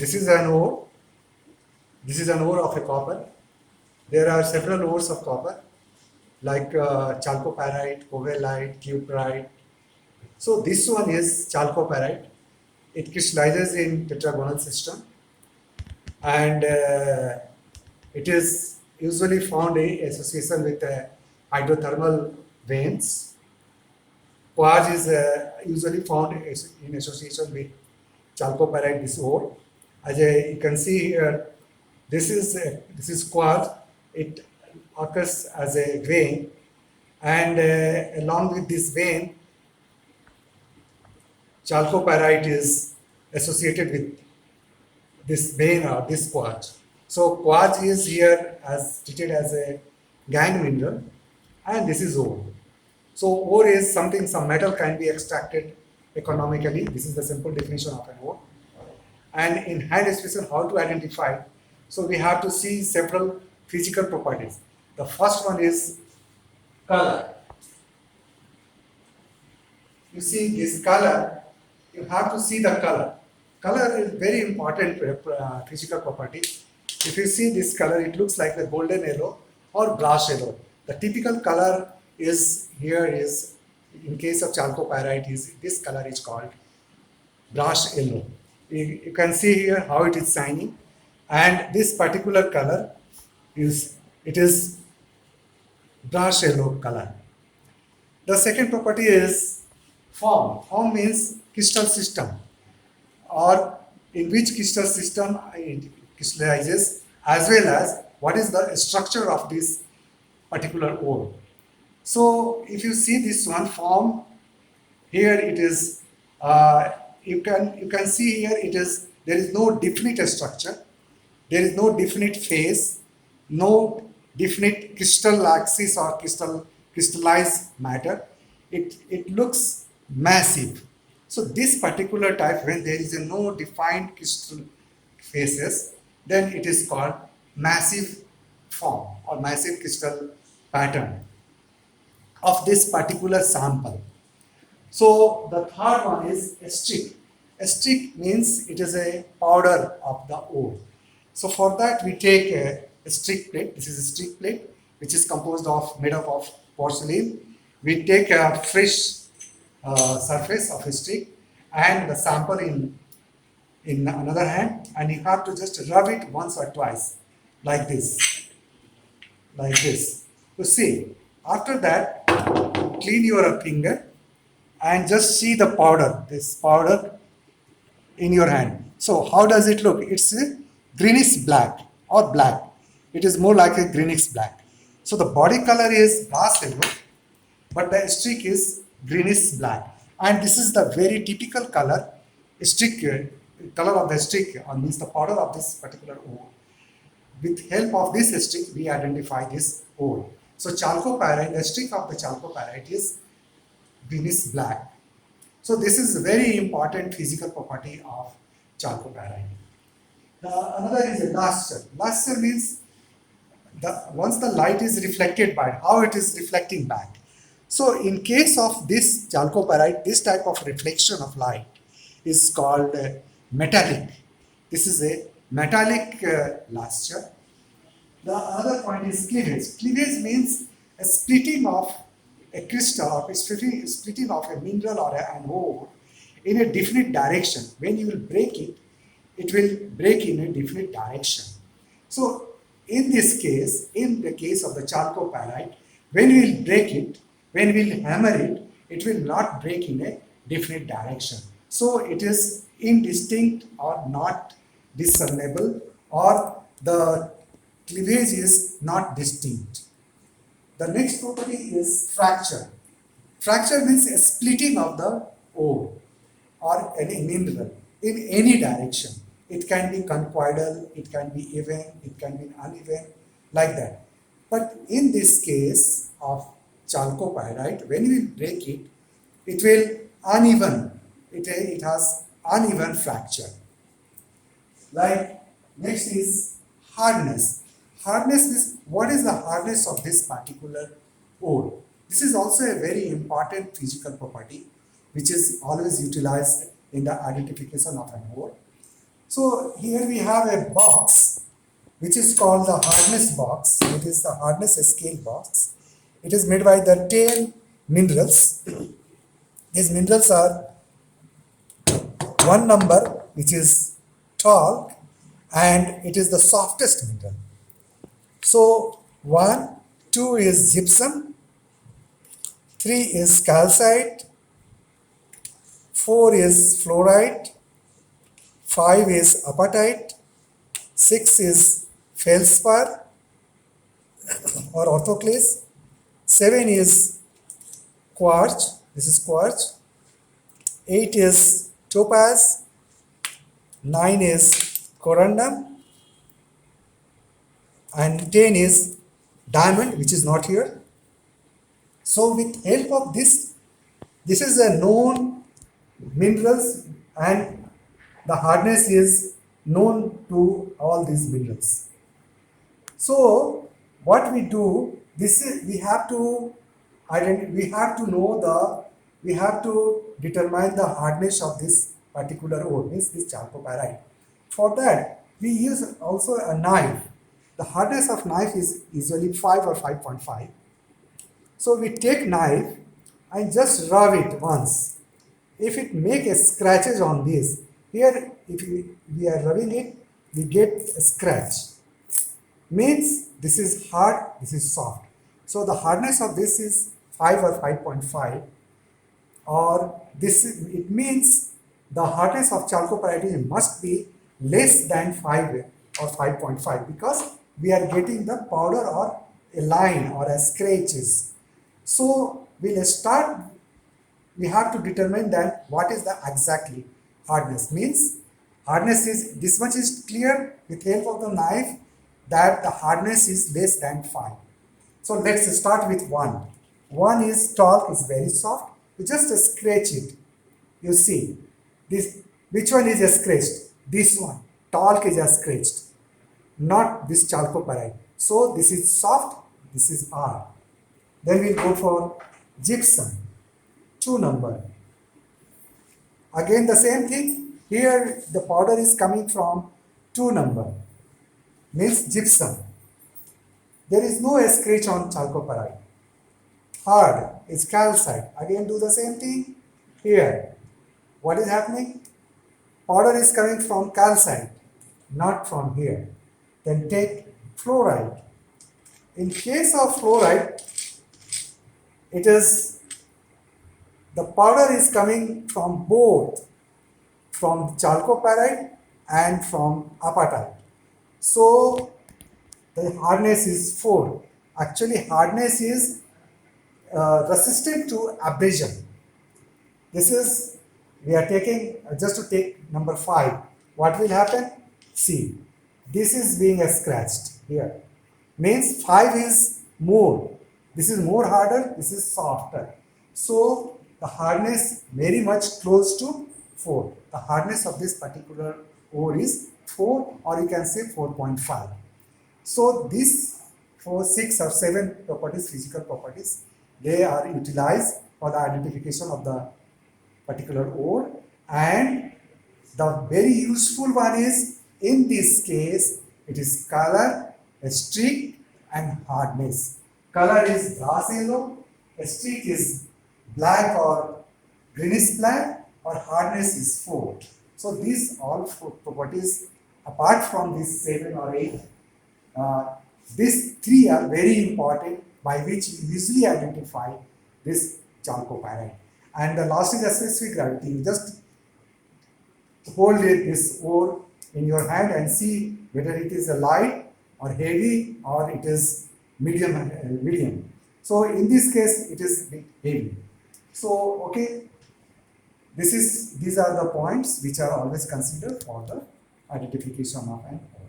This is an ore. This is an ore of a copper. There are several ores of copper, like chalcopyrite, covellite, cuprite. So this one is chalcopyrite. It crystallizes in tetragonal system, and it is usually found in association with hydrothermal veins. Quartz is usually found in association with chalcopyrite, this ore. As you can see here, this is quartz. It occurs as a vein, and along with this vein, chalcopyrite is associated with this vein or this quartz. So quartz is here as treated as a gangue mineral, and this is ore. So ore is something, some metal can be extracted economically. This is the simple definition of an ore. And in hand expression, how to identify? So we have to see several physical properties. The first one is color. You see this color, you have to see the color. Color is very important physical property. If you see this color, it looks like a golden yellow or brass yellow. The typical color is here is, in case of chalcopyrite, is this color is called brass yellow. You can see here how it is shining, and this particular color is brass yellow color. The second property is form. Form means crystal system, or in which crystal system it crystallizes, as well as what is the structure of this particular ore. So if you see this one form, here it is, you can see here it is, there is no definite structure, there is no definite phase, no definite crystal axis or crystallized matter. It looks massive. So this particular type, when there is no defined crystal phases, then it is called massive form or massive crystal pattern of this particular sample. So the third one is a streak. A streak means it is a powder of the ore. So for that we take a streak plate. This is a streak plate which is composed of, made up of porcelain. We take a fresh surface of a streak and the sample in another hand, and you have to just rub it once or twice like this. You see, after that, clean your finger and just see the powder, this powder in your hand. So how does it look? It's a greenish black or black. It is more like a greenish black. So the body color is brass yellow, but the streak is greenish black. And this is the very typical color, color of the streak, or means the powder of this particular ore. With help of this streak, we identify this ore. So chalcopyrite, the streak of the chalcopyrite is greenish black. So this is a very important physical property of chalcopyrite. Another is a luster. Luster means once the light is reflected by it, how it is reflecting back. So in case of this chalcopyrite, this type of reflection of light is called metallic. This is a metallic luster. The other point is cleavage. Cleavage means a splitting of a crystal, or splitting of a mineral or an ore in a definite direction. When you will break it, it will break in a definite direction. So in this case, in the case of the chalcopyrite, when we will break it, when we will hammer it, it will not break in a definite direction. So it is indistinct or not discernible, or the cleavage is not distinct. The next property is fracture. Fracture means a splitting of the ore or any mineral in any direction. It can be conchoidal, it can be even, it can be uneven, like that. But in this case of chalcopyrite, when we break it, it will uneven. It has uneven fracture. Like next is hardness. Hardness is, what is the hardness of this particular ore? This is also a very important physical property which is always utilized in the identification of an ore. So here we have a box which is called the hardness box. It is the hardness scale box. It is made by the 10 minerals. These minerals are one number, which is talc, and it is the softest mineral. So 1, 2 is gypsum, 3 is calcite, 4 is fluorite, 5 is apatite, 6 is feldspar or orthoclase, 7 is quartz, this is quartz, 8 is topaz, 9 is corundum, and 10 is diamond, which is not here. So with help of this is a known minerals, and the hardness is known to all these minerals. So what we do, this is we have to we have to determine the hardness of this particular ore, means this chalcopyrite. For that, we use also a knife. The hardness of knife is usually 5 or 5.5. So we take knife and just rub it once. If it make a scratches on this, here if we are rubbing it, we get a scratch. Means this is hard, this is soft. So the hardness of this is 5 or 5.5, or it means the hardness of chalcopyrite must be less than 5 or 5.5, because we are getting the powder or a line or a scratches. So we have to determine that what is the exactly hardness. Means hardness is, this much is clear with help of the knife, that the hardness is less than 5. So let's start with 1. 1 is talc, is very soft. You just scratch it. You see this, which one is scratched? This one. Talc is scratched, not this chalcopyrite. So this is soft, this is hard. Then we'll go for gypsum, 2 number. Again the same thing. Here the powder is coming from 2 number, means gypsum. There is no scratch on chalcopyrite. Hard is calcite. Again do the same thing. Here, what is happening? Powder is coming from calcite, not from here. Then take fluorite. In case of fluorite, it is the powder is coming from both, from chalcopyrite and from apatite. So the hardness is 4. Actually, hardness is resistant to abrasion. This is, we are taking, just to take number 5. What will happen? See, this is being scratched here. Means 5 is more. This is more harder, this is softer. So the hardness very much close to 4. The hardness of this particular ore is 4, or you can say 4.5. So these 4, 6 or 7 properties, physical properties, they are utilized for the identification of the particular ore. And the very useful one is, in this case, it is color, streak, and hardness. Color is brass yellow, streak is black or greenish black, or hardness is 4. So these all 4 properties, apart from these 7 or 8, these 3 are very important, by which you usually identify this chalcopyrite. And the last is the specific gravity. You just hold this ore in your hand and see whether it is a light or heavy, or it is medium. So in this case, it is bit heavy. So okay, these are the points which are always considered for the identification of an ore.